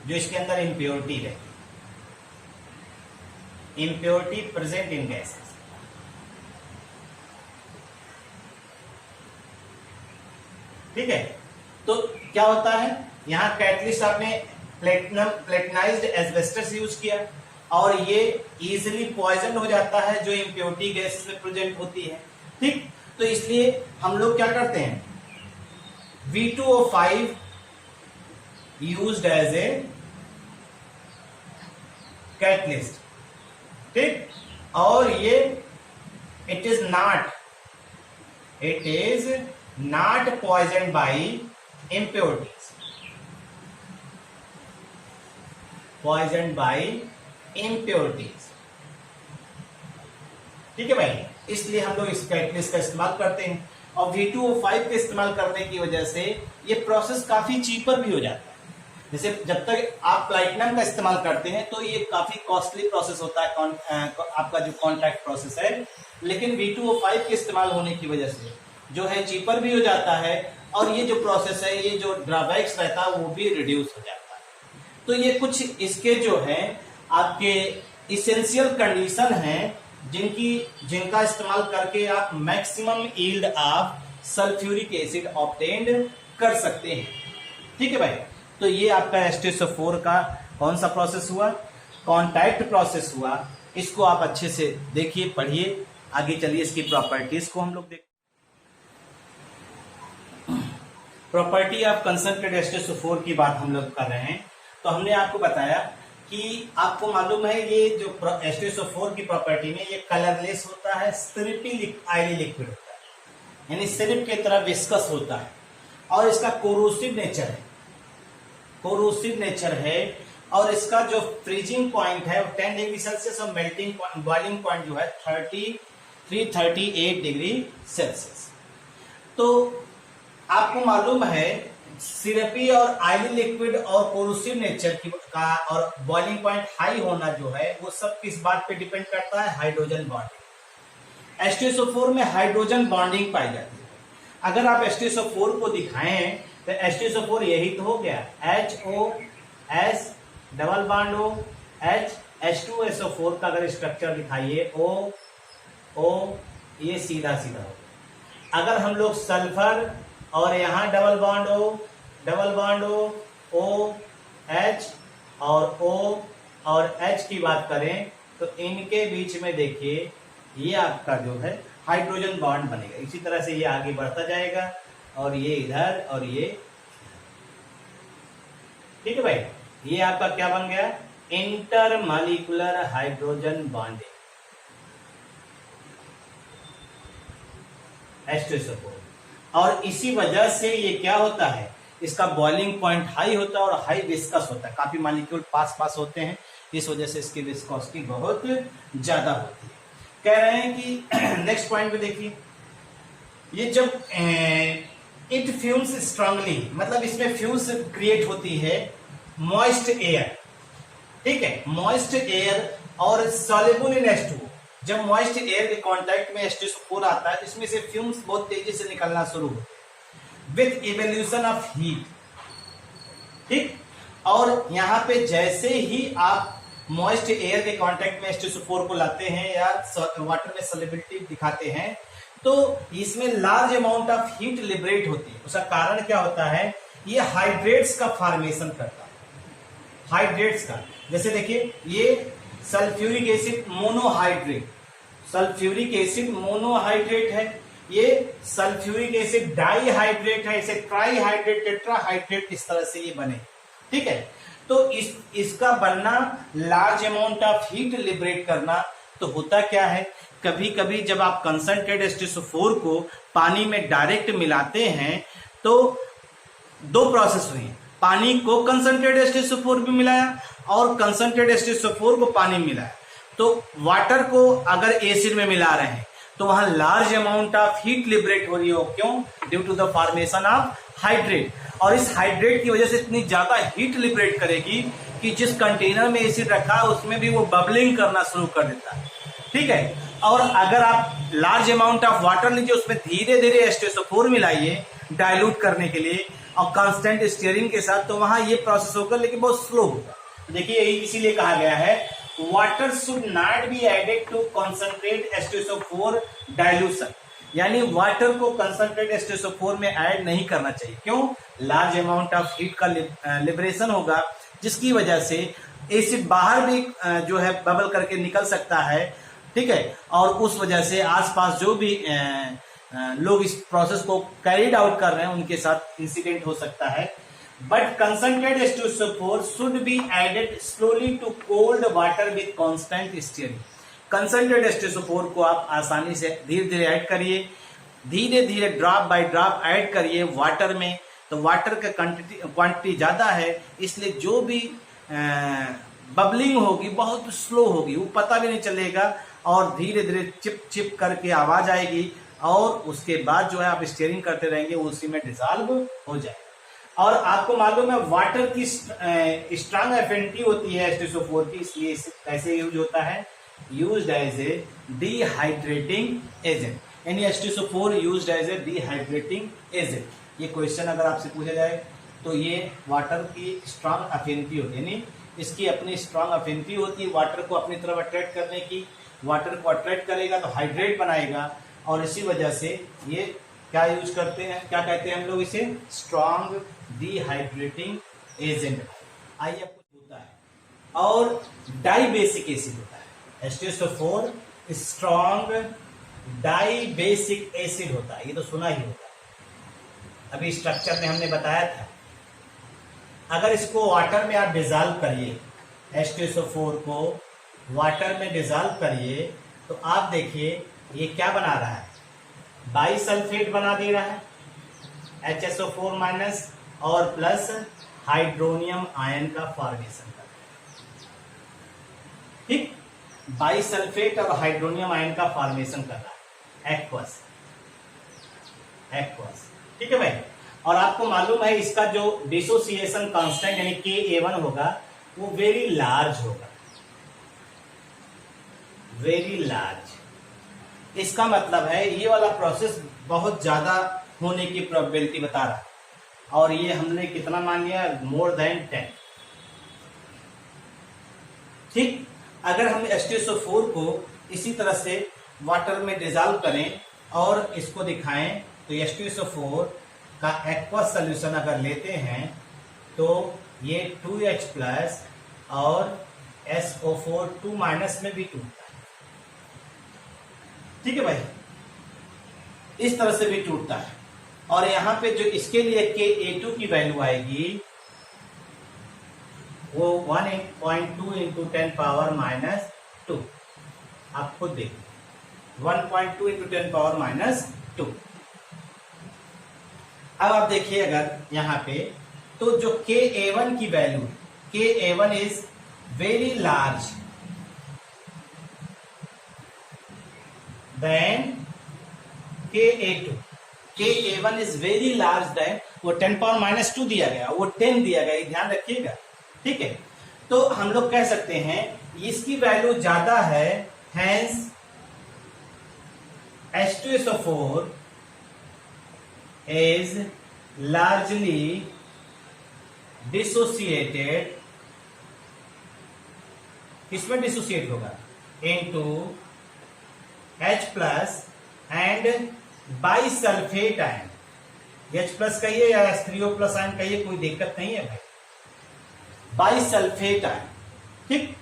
जो इसके अंदर इम्प्योरिटी रहती है, इम्प्योरिटी प्रेजेंट इन गैसेस, ठीक है। तो क्या होता है, यहां कैटलिस्ट आपने प्लेटिनाइज्ड एस्बेस्टस यूज किया और ये इजिली पॉइजन हो जाता है जो इम्प्योरिटी गैसेस में प्रेजेंट होती है, ठीक। तो इसलिए हम लोग क्या करते हैं, V2O5 used as a catalyst, ठीक। और ये it is not poison by impurities, poison by impurities, ठीक है भाई। इसलिए हम लोग इस कैटलिस्ट का इस्तेमाल करते हैं और V2O5 के इस्तेमाल करने की वजह से ये प्रोसेस काफी चीपर भी हो जाता है। जैसे जब तक आप प्लैटिनम का इस्तेमाल करते हैं तो ये काफी कॉस्टली प्रोसेस होता है, आपका जो कॉन्ट्रैक्ट प्रोसेस है, लेकिन V2O5 के इस्तेमाल होने की वजह से जो है चीपर भी हो जाता है और ये जो प्रोसेस है, ये जो ड्रॉबैक्स रहता है वो भी रिड्यूस हो जाता है। तो ये कुछ इसके जो है आपके इसेंशियल कंडीशन हैं जिनका इस्तेमाल करके आप maximum yield of sulphuric acid obtained कर सकते हैं, ठीक है भाई। तो ये आपका H2SO4 का कौन सा प्रोसेस हुआ, कॉन्टैक्ट प्रोसेस हुआ। इसको आप अच्छे से देखिए, पढ़िए, आगे चलिए इसकी प्रॉपर्टीज को हम लोग देखें। प्रॉपर्टी ऑफ कंसंट्रेटेड H2SO4 की बात हम लोग कर रहे हैं। तो हमने आपको बताया कि आपको मालूम है ये जो H2SO4 की प्रॉपर्टी में ये कलरलेस होता है, सिरपी आयली लिक्विड होता है, यानी सिरप की तरह विस्कस होता है और इसका कोरोसिव नेचर है, कोरोसिव नेचर है। और इसका जो फ्रीजिंग पॉइंट है 10 डिग्री सेल्सियस और मेल्टिंग पॉइंट, बॉइलिंग पॉइंट जो है 38 डिग्री सेल्सियस। तो आपको मालूम है सिरपी और आयली लिक्विड और कोरोसिव नेचर का और बॉइलिंग पॉइंट हाई होना जो है वो सब किस बात पे डिपेंड करता है, हाइड्रोजन बॉन्डिंग। H2SO4 में हाइड्रोजन बॉन्डिंग पाई जाती है। अगर आप H2SO4 को दिखाएं तो H2SO4 यही तो हो गया, HOS double bond O H, H2SO4 का अगर स्ट्रक्चर दिखाइए O, ये सीधा सीधा हो। अगर हम लोग सल्फर और यहाँ डबल बॉन्ड O, OH और O और H की बात करें तो इनके बीच में देखिए ये आपका जो है हाइड्रोजन बॉन्ड बनेगा। इसी तरह से ये आगे बढ़ता जाएगा और ये इधर और ये, ठीक है भाई। ये आपका क्या बन गया, इंटरमॉलिक्यूलर हाइड्रोजन बॉन्डिंग H2SO4। और इसी वजह से ये क्या होता है, इसका बॉइलिंग पॉइंट हाई होता है और हाई विस्कस होता है, काफी मॉलिक्यूल पास होते हैं, इस वजह से इसकी विस्कोसिटी बहुत ज्यादा होती है। कह रहे हैं कि नेक्स्ट पॉइंट पे देखिए, ये जब इट फ्यूम्स स्ट्रांगली, मतलब इसमें फ्यूज क्रिएट होती है मॉइस्ट एयर, ठीक है, मॉइस्ट एयर और सॉल्युबल इन H2O। जब मॉइस्ट एयर के कांटेक्ट में H2SO4 आता है तो इसमें से फ्यूम्स बहुत तेजी से निकलना शुरू होते हैं विथ इवोल्यूशन ऑफ हीट, ठीक। और यहाँ पे जैसे ही आप मॉइस्ट एयर के कांटेक्ट में H2SO4 को लाते हैं या वाटर में सॉल्युबिलिटी दिखाते हैं तो इसमें large amount of heat liberate होती है। उसका कारण क्या होता है, ये हाइड्रेट्स का फॉर्मेशन करता है, हाइड्रेट्स का। जैसे देखिए ये sulphuric acid monohydrate, sulphuric acid monohydrate है, ये सल्फ्यूरिक एसिड डाईहाइड्रेट है, इसे ट्राईहाइड्रेट, टेट्राहाइड्रेट, इस तरह से ये बने। ठीक है, तो इसका बनना large amount of heat liberate करना। तो होता क्या है, कभी कभी जब आप कंसंट्रेट H2SO4 को पानी में डायरेक्ट मिलाते हैं तो दो प्रोसेस हुई, पानी को कंसंट्रेट H2SO4 भी मिलाया और कंसंट्रेट H2SO4 को पानी मिलाया। तो वाटर को अगर एसिड में मिला रहे हैं तो वहां large amount of heat liberate हो रही हो, क्यों? Due to the formation of hydrate. और इस हाइड्रेट की वजह से इतनी ज्यादा हीट लिबरेट करेगी कि जिस कंटेनर में एसिड रखा है उसमें भी वो बबलिंग करना शुरू कर देता है। ठीक है, और अगर आप लार्ज अमाउंट ऑफ वाटर लीजिए, उसमें धीरे धीरे H2SO4 मिलाइए डाइल्यूट करने के लिए और कांस्टेंट स्टीयरिंग के साथ, तो वहां ये प्रोसेस होगा लेकिन बहुत स्लो होगा। देखिए इसीलिए कहा गया है water should not be added to concentrate H2SO4 dilution, यानी वाटर को कंसंट्रेट H2SO4 में ऐड नहीं करना चाहिए। क्यों? लार्ज अमाउंट ऑफ हीट का लिबरेशन होगा, जिसकी वजह से एसिड बाहर भी जो है बबल करके निकल सकता है। ठीक है, और उस वजह से आसपास जो भी लोग इस प्रोसेस को कैरिड आउट कर रहे हैं उनके साथ इंसिडेंट हो सकता है। But concentrate H2SO4 should be added slowly to cold water with constant stirring. Concentrate H2SO4 को आप आसानी से धीरे धीरे ऐड करिए, धीरे धीरे ड्रॉप बाय ड्रॉप ऐड करिए वाटर में। तो वाटर का क्वांटिटी ज्यादा है, इसलिए जो भी बबलिंग होगी बहुत स्लो होगी, वो पता भी नहीं चलेगा और धीरे धीरे चिप चिप करके आवाज आएगी और उसके बाद जो है आप स्टीयरिंग करते रहेंगे उसी में डिसॉल्व हो जाएगा। और आपको मालूम है वाटर की स्ट्रांग एफिनिटी होती है H2SO4 की, इसलिए कैसे यूज होता है, used as a dehydrating agent, यानी H2SO4 used as a dehydrating agent. ये क्वेश्चन अगर आपसे पूछा जाए तो ये वाटर की स्ट्रांग एफिनिटी होती है, यानी इसकी अपनी स्ट्रांग एफिनिटी होती है वाटर को अपनी तरफ अट्रैक्ट करने की। वाटर को अट्रैक्ट करेगा तो हाइड्रेट बनाएगा और इसी वजह से ये क्या यूज करते हैं, क्या कहते हैं हम लोग इसे, स्ट्रांग डिहाइड्रेटिंग एजेंट। आइए आपको होता है और डाई बेसिक एसिड होता है। H2SO4 strong die basic acid होता है, ये तो सुना ही होता है, अभी स्ट्रक्चर में हमने बताया था। अगर इसको वाटर में आप डिजॉल्व करिए, H2SO4 को वाटर में डिजॉल्व करिए तो आप देखिए ये क्या बना रहा है, बाइसल्फेट बना दे रहा है, HSO4 माइनस और प्लस हाइड्रोनियम आयन का फॉर्मेशन कर रहा है। ठीक, बाइसल्फेट और हाइड्रोनियम आयन का फॉर्मेशन कर रहा है, एक्वस एक्वस। ठीक है भाई, और आपको मालूम है इसका जो डिसोसिएशन कांस्टेंट यानी Ka1 होगा वो वेरी लार्ज होगा, वेरी लार्ज। इसका मतलब है ये वाला प्रोसेस बहुत ज्यादा होने की प्रोबेबिलिटी बता रहा है, और ये हमने कितना मान लिया, मोर देन 10। ठीक, अगर हम H2SO4 को इसी तरह से वाटर में डिजॉल्व करें और इसको दिखाएं तो H2SO4 का एक्वस सोल्यूशन अगर लेते हैं तो ये 2H प्लस और SO4 2 माइनस में भी टूटता है। ठीक है भाई, इस तरह से भी टूटता है। और यहां पे जो इसके लिए Ka2 की वैल्यू आएगी वो 1.2 इंटू 10 पावर माइनस 2। आप खुद देखिए 1.2 इंटू 10 पावर माइनस 2। अब आप देखिए अगर यहां पे तो जो Ka1 की value, Ka1 is very large then Ka2। Ka1 is very large then, वो 10 पावर माइनस 2 दिया गया, वो 10 दिया गया, ये ध्यान रखिएगा। ठीक है, तो हम लोग कह सकते हैं इसकी वैल्यू ज्यादा है, hence H2SO4 is largely dissociated, किसमें डिसोसिएट होगा, into H plus and bisulphate ion, H+ कहिए या H3O+ आयन कहिए, कोई दिक्कत नहीं है भाई, बाइसल्फेट आयन, ठीक।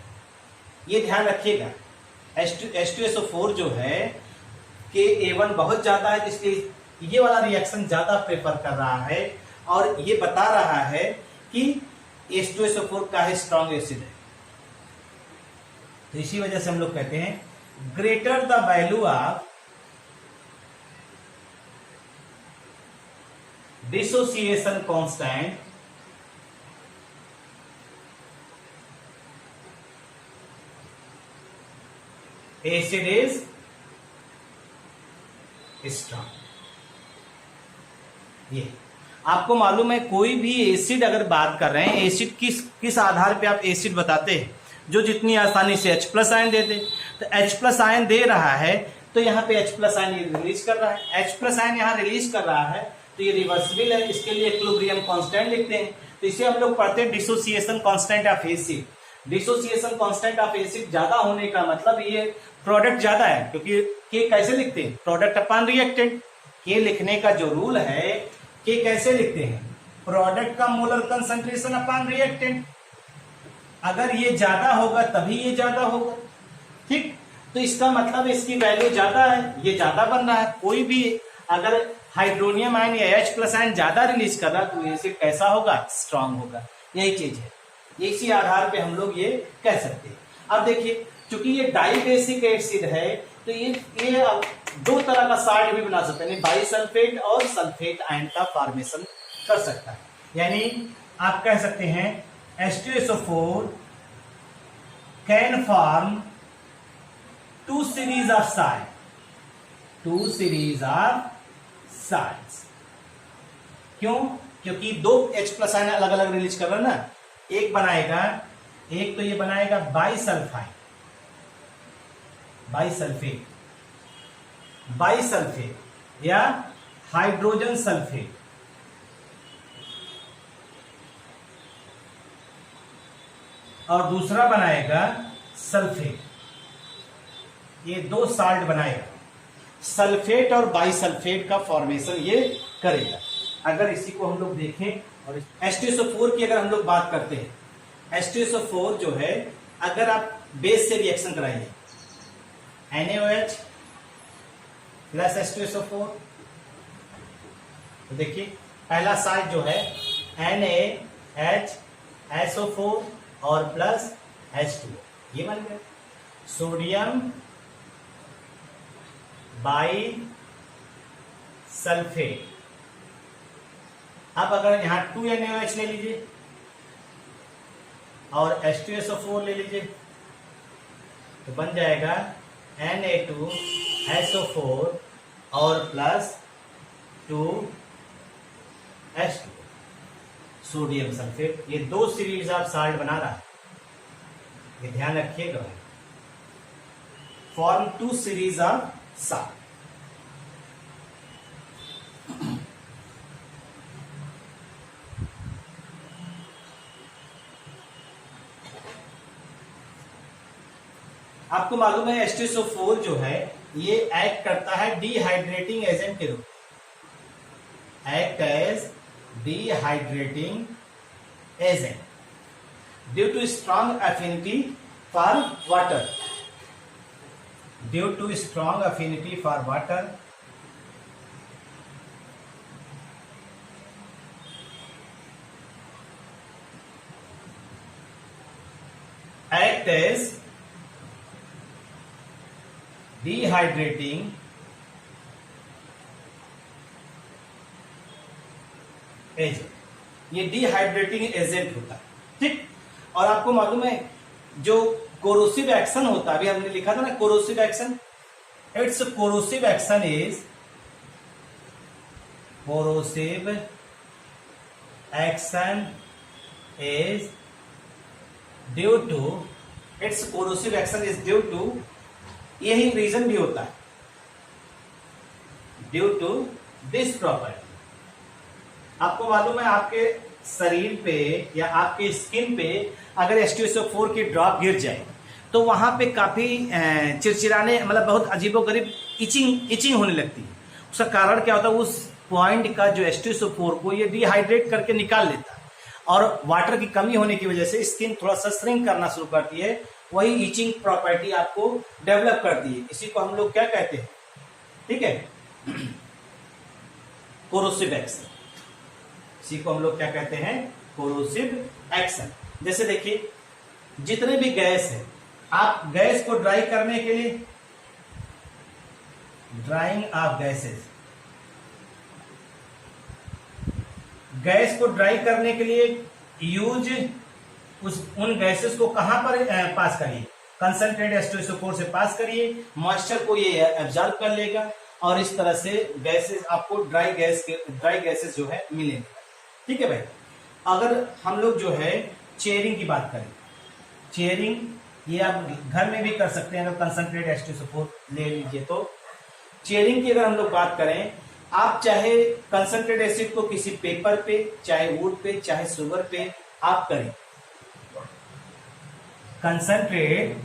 ये ध्यान रखिएगा, H2SO4 जो है के A1 बहुत ज्यादा है, इसलिए ये वाला रिएक्शन ज्यादा प्रेफर कर रहा है और ये बता रहा है कि H2SO4 का ही स्ट्रॉन्ग एसिड है। तो इसी वजह से हम लोग कहते हैं greater the value of dissociation constant acid is strong. ये आपको मालूम है, कोई भी एसिड अगर बात कर रहे हैं, एसिड किस आधार पे आप एसिड बताते हैं, जो जितनी आसानी से H+ आयन देते, तो H+ आयन दे रहा है तो यहाँ पे H+ आयन रिलीज कर रहा है, H+ आयन यहाँ रिलीज कर रहा है तो ये रिवर्सिबल है, इसके लिए इक्विलिब्रियम कांस्टेंट लिखते हैं। तो इसे हम लोग पढ़ते हैं dissociation constant of acid. Dissociation constant of acid ज्यादा होने का मतलब ये प्रोडक्ट ज्यादा है, क्योंकि के कैसे लिखते हैं, प्रोडक्ट अपॉन रिएक्टेंट। के लिखने का जो रूल है, के कैसे लिखते हैं, प्रोडक्ट का मोलर कंसंट्रेशन अपॉन रिएक्टेंट। अगर ये ज्यादा होगा तभी ये ज्यादा होगा, ठीक। तो इसका मतलब इसकी वैल्यू ज्यादा है, ये ज्यादा बन रहा है। कोई भी अगर हाइड्रोनियम आयन या H+ आयन ज्यादा रिलीज कर रहा है तो एसिड कैसा होगा, स्ट्रांग होगा। यही चीज है, इसी आधार पे हम लोग ये कह सकते हैं। अब देखिए, चूंकि ये डाइबेसिक एसिड है तो ये दो तरह का साल्ट भी बना सकते हैं, बाइसल्फेट और सल्फेट आयन का फॉर्मेशन कर सकता है। यानी आप कह सकते हैं H2SO4 can form two series of salt, two series of salts. क्यों? क्योंकि दो H+ आयन अलग अलग रिलीज कर रहा है ना, एक बनाएगा, एक तो ये बनाएगा बाइसल्फाइड, बाइसल्फेट, बाइसल्फेट या हाइड्रोजन सल्फेट, और दूसरा बनाएगा सल्फेट। ये दो साल्ट बनाएगा, सल्फेट और बाइसल्फेट का फॉर्मेशन ये करेगा। अगर इसी को हम लोग देखें और H2SO4 की अगर हम लोग बात करते हैं, H2SO4 जो है, अगर आप बेस से रिएक्शन कराइए NaOH प्लस H2SO4, तो देखिए पहला साइड जो है NaHSO4 और प्लस H2, ये बन गया सोडियम बाई सल्फेट। अब अगर यहां 2NaOH ले लीजिए और H2SO4 ले लीजिए तो बन जाएगा Na2SO4 और प्लस 2H2 सोडियम सल्फेट। ये दो सीरीज ऑफ साल्ट बना रहा है, ये ध्यान रखिएगा, form two series of salt. आपको मालूम है H2SO4 जो है ये एक्ट करता है डिहाइड्रेटिंग एजेंट के रूप में, act as dehydrating agent due to strong affinity for water, due to strong affinity for water. Act as dehydrating agent, ये डिहाइड्रेटिंग एजेंट होता है, ठीक। और आपको मालूम है जो कोरोसिव एक्शन होता है, अभी हमने लिखा था ना corrosive action, it's corrosive action is, corrosive action is due to, it's corrosive action is due to, यही रीजन भी होता है, ड्यू टू दिस प्रॉपर्टी। आपको मालूम है आपके शरीर पे या आपके स्किन पे अगर H2SO4 की ड्रॉप गिर जाए तो वहां पे काफी चिड़चिड़ाने, मतलब बहुत अजीबोगरीब इचिंग होने लगती है। उसका कारण क्या होता है, उस पॉइंट का जो H2SO4 को ये डिहाइड्रेट करके निकाल लेता है और वाटर की कमी होने की वजह से स्किन थोड़ा सा श्रिंक करना शुरू करती है, वही इचिंग प्रॉपर्टी आपको डेवलप करती है। इसी को हम लोग क्या कहते हैं, ठीक है, कोरोसिव एक्शन। इसी को हम लोग क्या कहते हैं, कोरोसिव एक्शन। जैसे देखिए जितने भी गैस है, आप गैस को ड्राई करने के लिए, ड्राइंग ऑफ गैसेस, गैस को ड्राई करने के लिए यूज उन गैसेस को कहां पर पास करिए, कंसंट्रेट H2SO4 से पास करिए, मॉइस्चर को ये एब्जॉर्ब कर लेगा और इस तरह से गैसेस आपको ड्राई गैसेस जो है मिलेंगे। ठीक है भाई। अगर हम लोग जो है चेयरिंग की बात करें, चेयरिंग ये आप घर में भी कर सकते हैं, अगर कंसंट्रेट H2SO4 ले लीजिए तो। चेयरिंग की अगर हम लोग बात करें, आप चाहे कंसंट्रेट एसिड को किसी पेपर पे, चाहे वुड पे, चाहे शुगर पे आप करें। कंसंट्रेट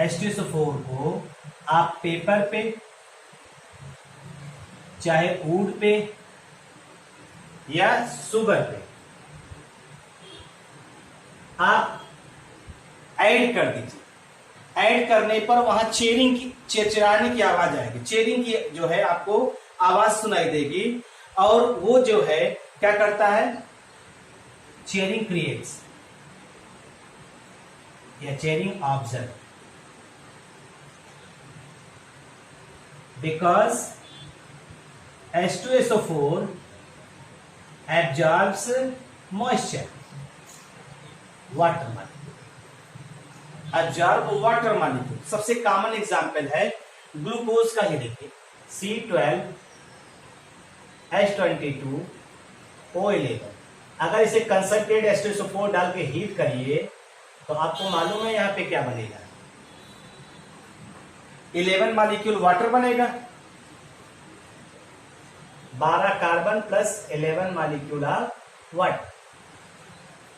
H2SO4 को आप पेपर पे, चाहे वुड पे या शुगर पे आप ऐड कर दीजिए। ऐड करने पर वहां चेयरिंग की, चिरचिराने की आवाज आएगी, चेयरिंग की जो है आपको आवाज सुनाई देगी और वो जो है क्या करता है, चेयरिंग क्रिएट्स या charring observe, because H2SO4 absorbs moisture, water molecule, absorb water molecule. सबसे कॉमन एग्जांपल है ग्लूकोज का ही देखिए, C12H22O11। अगर इसे कंसंट्रेट H2SO4 डाल के हीट करिए तो आपको मालूम है यहां पे क्या बनेगा, 11 मॉलिक्यूल वाटर बनेगा, 12 carbon plus 11 molecule of water,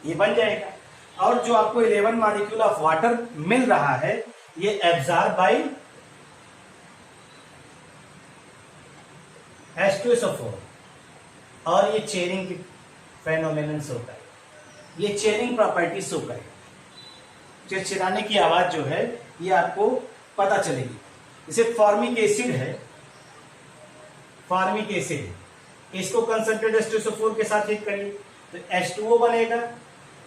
ये बन जाएगा। और जो आपको 11 मॉलिक्यूल ऑफ वाटर मिल रहा है ये एब्जॉर्ब बाय H2SO4 और ये चेयरिंग की फेनोमेनन शो करेगा, ये चेयरिंग प्रॉपर्टी शो करेगा। चिरचिराने की आवाज जो है ये आपको पता चलेगी। इसे फॉर्मिक एसिड है, फॉर्मिक एसिड, इसको कंसंट्रेट H2SO4 के साथ हीट करिए तो H2O बनेगा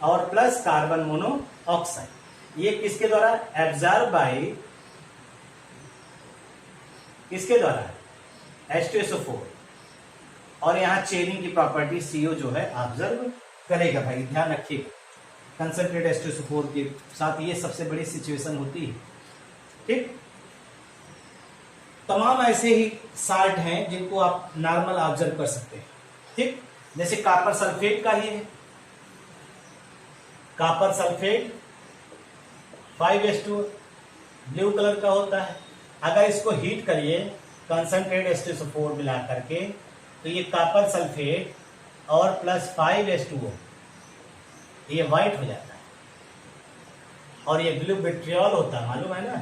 और प्लस कार्बन मोनोऑक्साइड, ये किसके द्वारा एब्जॉर्ब बाय, किसके द्वारा, H2SO4, और यहां चेयरिंग की प्रॉपर्टी CO जो है ऑब्जर्व करेगा। भाई ध्यान रखिएगा, कंसंट्रेट H2SO4 के साथ ये सबसे बड़ी सिचुएशन होती है। ठीक, तमाम ऐसे ही साल्ट हैं जिनको आप नॉर्मल ऑब्जर्व कर सकते हैं। ठीक, जैसे कॉपर सल्फेट का ही है, copper sulphate 5H2 blue colour का होता है। अगर इसको हीट करिए कंसंट्रेट H2SO4 मिला करके तो ये कॉपर सल्फेट और प्लस 5H2O ये व्हाइट हो जाता है और ये ब्लू विट्रियोल होता है, मालूम है ना,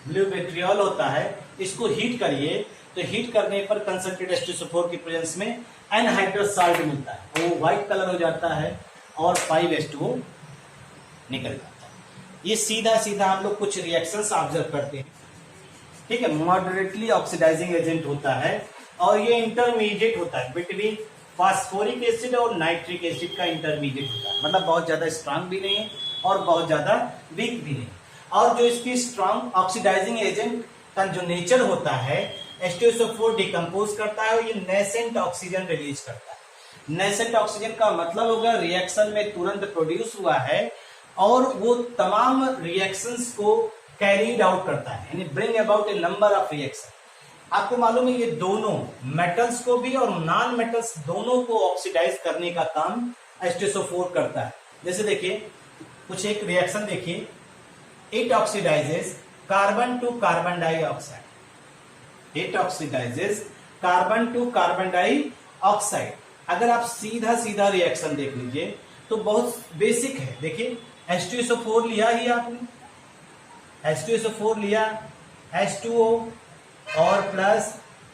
ब्लू विट्रियोल होता है। इसको हीट करिए तो हीट करने पर कंसंट्रेट H2SO4 की प्रेजेंस में एनहाइड्रस साल्ट मिलता है, वो व्हाइट कलर हो जाता है और 5H2O निकल जाता है। ये सीधा सीधा हम लोग कुछ रिएक्शंस ऑब्जर्व करते हैं। ठीक है, मॉडरेटली ऑक्सीडाइजिंग एजेंट होता है और ये इंटरमीडिएट होता है बिटवीन फास्फोरिक एसिड और नाइट्रिक एसिड का इंटरमीडिएट होता है, मतलब बहुत ज्यादा स्ट्रांग भी नहीं है और बहुत ज्यादा वीक भी नहीं। और जो इसकी स्ट्रांग ऑक्सीडाइजिंग एजेंट का जो नेचर होता है, H2SO4 डिकम्पोज करता है और ये नेसेंट ऑक्सीजन रिलीज करता है। नेसेंट ऑक्सीजन का मतलब होगा रिएक्शन में तुरंत प्रोड्यूस हुआ है और वो तमाम रिएक्शंस को कैरीड आउट करता है, यानी bring about A number of reaction. आपको मालूम है ये दोनों मेटल्स को भी और नॉन मेटल्स दोनों को ऑक्सीडाइज करने का काम H2SO4 करता है। जैसे देखिए कुछ एक रिएक्शन देखिए, it oxidises carbon to carbon dioxide, it oxidises carbon to carbon dioxide. अगर आप सीधा सीधा रिएक्शन देख लीजिए तो बहुत बेसिक है। देखिए H2SO4 लिया ही आपने, H2SO4 लिया, H2O और प्लस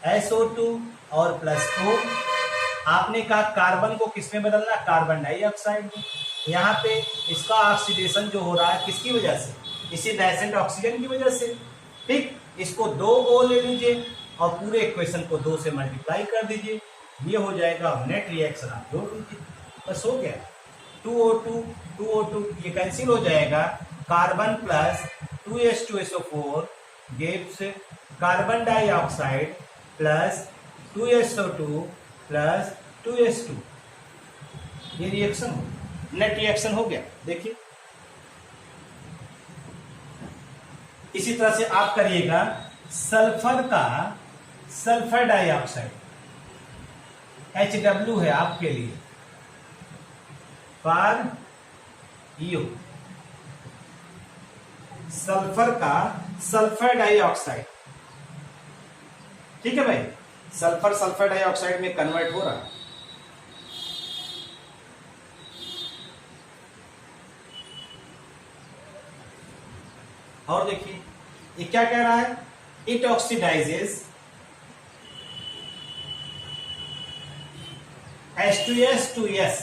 SO2 और प्लस O। आपने कहा कार्बन को किसमें बदलना, कार्बन डाइऑक्साइड में। यहाँ पे इसका ऑक्सीडेशन जो हो रहा है किसकी वजह से, इसी नाइसेंट ऑक्सीजन की वजह से। ठीक, इसको 2 O ले लीजिए और पूरे इक्वेशन को 2 से मल्टीप्लाई कर दीजिए, ये हो जाएगा। नेट रिएक्शन आप जोड़ दीजिए, बस हो गया। 2O2 2O2 ये कैंसिल हो जाएगा, carbon plus 2H2SO4 gives carbon dioxide plus 2SO2 plus 2H2। ये रिएक्शन हो, नेट रिएक्शन हो गया। देखिए इसी तरह से आप करिएगा सल्फर का, सल्फर डाइऑक्साइड HW है आपके लिए, फॉर यू, सल्फर का सल्फर डाइऑक्साइड। ठीक है भाई, सल्फर सल्फर डाइऑक्साइड में कन्वर्ट हो रहा है। और देखिए ये क्या कह रहा है, it oxidises H2S to S,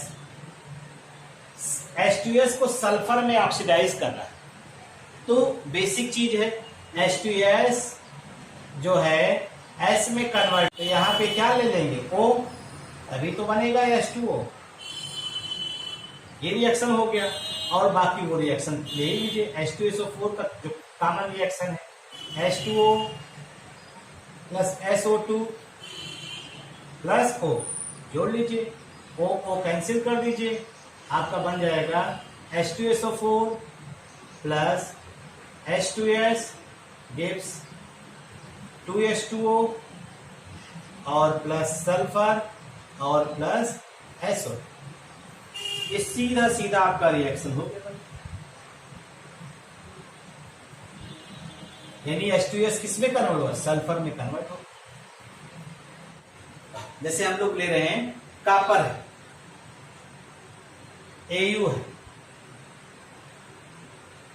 H2S को सल्फर में ऑक्सीडाइज कर रहा है। तो बेसिक चीज है, H2S जो है S में कन्वर्ट, तो यहां पे क्या ले लेंगे O, तभी तो बनेगा H2O। ये रिएक्शन हो गया, और बाकी वो रिएक्शन ले लीजिए। H2SO4 का जो कॉमन रिएक्शन है, H2O plus SO2 plus O जोड़ लीजिए, O कैंसिल कर दीजिए, आपका बन जाएगा H2SO4 plus H2S gives 2H2O और प्लस सल्फर और प्लस SO। ये सीधा सीधा आपका रिएक्शन हो गया। यानी H2S किसमें कन्वर्ट होगा, सल्फर में कन्वर्ट होगा। जैसे हम लोग ले रहे हैं कॉपर है, AU है,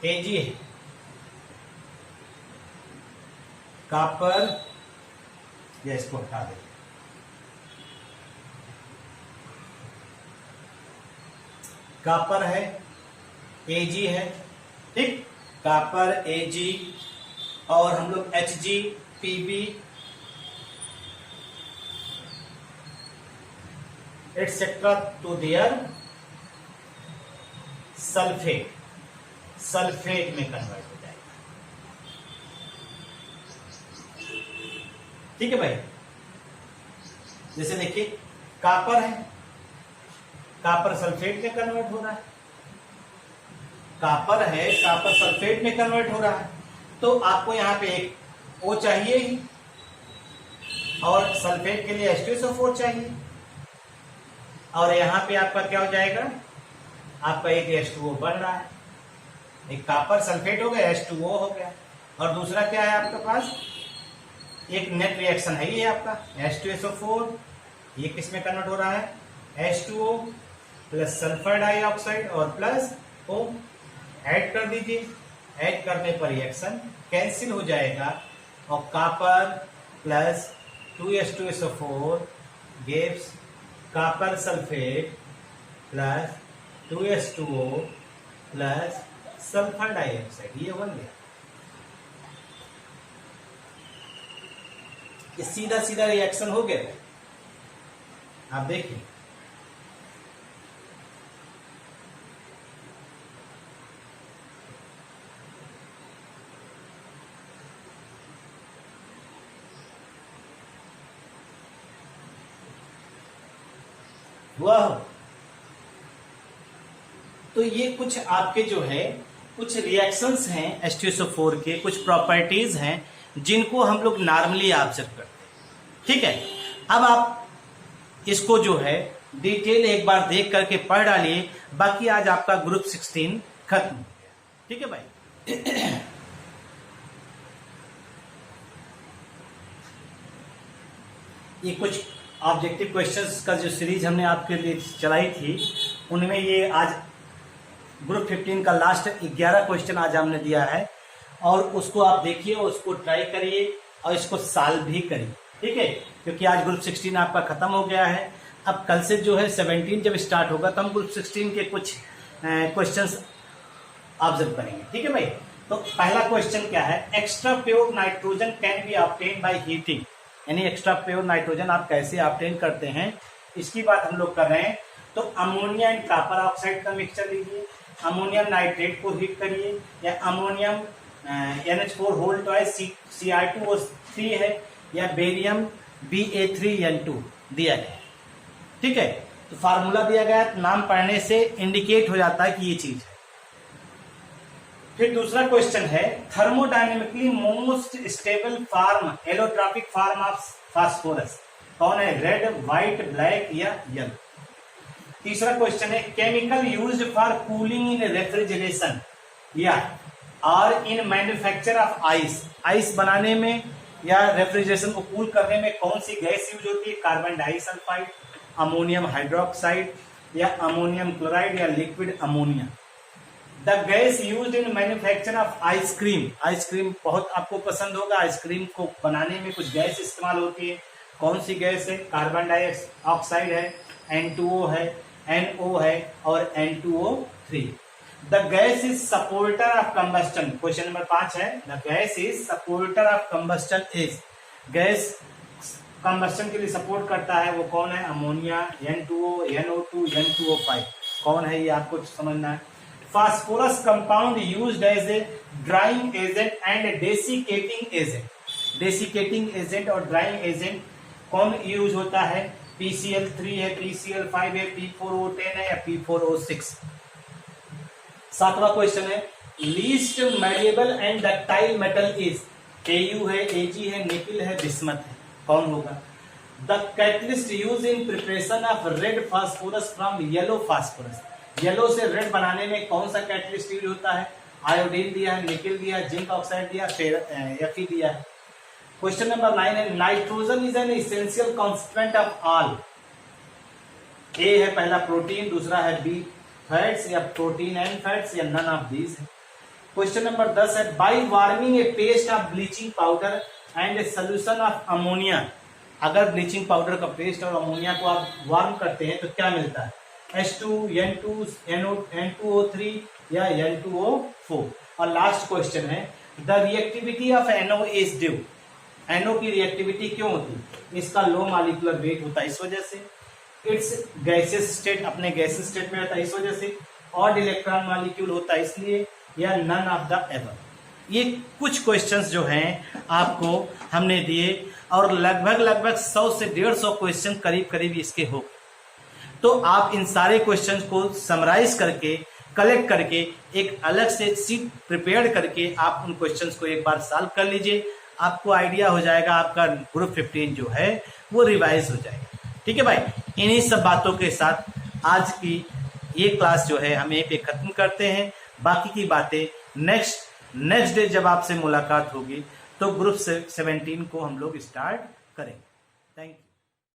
AG है, कॉपर, या इसको हटा दें, कॉपर है, Ag है, ठीक, कॉपर Ag और हम लोग Hg Pb etcetera to their sulphate, sulphate में कन्वर्ट हो जाएगा। ठीक है भाई, जैसे देखिए कॉपर है, कॉपर सल्फेट में कन्वर्ट हो रहा है, कॉपर है, कॉपर सल्फेट में कन्वर्ट हो रहा है। तो आपको यहां पे एक O चाहिए ही, और सल्फेट के लिए H2SO4 चाहिए, और यहां पे आपका क्या हो जाएगा, आपका एक H2O बन रहा है, एक कॉपर सल्फेट हो गया, H2O हो गया, और दूसरा क्या है आपके पास, एक नेट रिएक्शन है ये आपका H2SO4, ये किस में कन्वर्ट हो रहा है, H2O प्लस सल्फर डाइऑक्साइड और प्लस O ऐड कर दीजिए। ऐड करने पर रिएक्शन कैंसिल हो जाएगा, और copper plus 2H2SO4 gives copper sulphate plus 2H2O plus sulphur dioxide, ये बन गया। ये सीधा सीधा रिएक्शन हो गया। आप देखिए हुआ हो। तो ये कुछ आपके जो है कुछ रिएक्शंस हैं H2SO4 के, कुछ प्रॉपर्टीज हैं जिनको हम लोग नॉर्मली ऑब्जर्व करते हैं। ठीक है, अब आप इसको जो है डिटेल एक बार देख करके पढ़ डालिए। बाकी आज आपका ग्रुप 16 खत्म हो गया। ठीक है भाई, ये कुछ ऑब्जेक्टिव क्वेश्चंस का जो सीरीज हमने आपके लिए चलाई थी, उनमें ये आज ग्रुप 15 का लास्ट 11 क्वेश्चन आज हमने दिया है, और उसको आप देखिए, उसको ट्राई करिए और इसको सॉल्व भी करिए, ठीक है। क्योंकि आज ग्रुप 16 आपका खत्म हो गया है। अब कल से जो है 17 जब स्टार्ट होगा तो हम ग्रुप 16 के कुछ क्वेश्चंस ऑब्जर्व करेंगे, ठीक है भाई। तो पहला क्वेश्चन क्या है, extra pure nitrogen can be obtain by heating, यानी एक्स्ट्रा प्योर नाइट्रोजन आप कैसे ऑब्टेन करते हैं, इसकी बात हम लोग कर रहे हैं। तो अमोनिया एंड कॉपर ऑक्साइड का मिक्सचर लीजिए, अमोनियम नाइट्रेट को हीट करिए, या ammonium NH4 whole twice Cr2O3 है, या बेरियम Ba3N2 दिया गया है, ठीक है। तो फार्मूला दिया गया है, नाम पढ़ने से इंडिकेट हो जाता है कि ये चीज है। फिर दूसरा क्वेश्चन है, thermodynamically most stable form allotropic form of phosphorus कौन है, रेड, व्हाइट, ब्लैक या येलो। तीसरा क्वेश्चन है, chemical used for cooling in refrigeration या और इन मैन्युफैक्चर ऑफ आइस, आइस बनाने में या रेफ्रिजरेशन को कूल करने में कौन सी गैस यूज होती है, कार्बन डाइसल्फाइड, अमोनियम हाइड्रोक्साइड या अमोनियम क्लोराइड या liquid ammonia. The gas used in manufacture of ice cream, ice cream बहुत आपको पसंद होगा, आइसक्रीम को बनाने में कुछ गैस इस्तेमाल होती है, कौन सी गैस है, कार्बन डाइऑक्साइड है, N2O है, NO है और N2O3। The gas is supporter of combustion, question number 5 है, the gas is supporter of combustion is, gas combustion के लिए सपोर्ट करता है वो कौन है, अमोनिया, N2O, NO2, N2O5, कौन है ये आपको समझना है। Phosphorus compound used as a drying agent and desiccating agent, desiccating agent और ड्राइंग एजेंट कौन यूज होता है, PCl3 है, PCl5 है, P4O10 है या P4O6। सातवां क्वेश्चन है, least malleable and ductile metal is, Au है, Ag है, निकिल है, बिस्मथ है, कौन होगा। The catalyst used in preparation of red phosphorus from yellow phosphorus, yellow से रेड बनाने में कौन सा कैटलिस्ट यूज होता है, आयोडीन दिया है, निकिल दिया है, जिंक ऑक्साइड दिया, Fe दिया है। क्वेश्चन नंबर 9 है, nitrogen is an essential constituent of all, A है पहला प्रोटीन, दूसरा है बी फैट्स या प्रोटीन एंड फैट्स या नन ऑफ दीज है। क्वेश्चन नंबर 10 है, by warming a paste of bleaching powder and a solution of ammonia, अगर bleaching powder का पेस्ट और अमोनिया को आप वार्म करते हैं तो क्या मिलता है, H2, N2, N2O3 या N2O4। और लास्ट क्वेश्चन है, the reactivity of NO is due, NO की रिएक्टिविटी क्यों होती है, इसका लो मॉलिक्यूलर वेट होता है इस वजह से, इट्स गैसेस स्टेट अपने गैसेस स्टेट में रहता है इस वजह से, ऑड इलेक्ट्रॉन मॉलिक्यूल होता है इसलिए, या नन ऑफ द एवर। ये कुछ क्वेश्चंस जो हैं आपको हमने दिए, और लगभग 100 से 150 क्वेश्चन करीब इसके हो। तो आप इन सारे क्वेश्चंस को समराइज करके, कलेक्ट करके, एक अलग से सीट प्रिपेयर करके आप उन क्वेश्चंस को एक बार सॉल्व कर लीजिए, आपको आइडिया हो जाएगा, आपका ग्रुप 15 जो है वो रिवाइज हो जाएगा, ठीक है भाई। इन्हीं सब बातों के साथ आज की ये क्लास जो है हम यहीं पे खत्म करते हैं। बाकी की बातें नेक्स्ट डे जब आपसे मुलाकात होगी तो ग्रुप 17 को हम लोग स्टार्ट करेंगे। Thank you.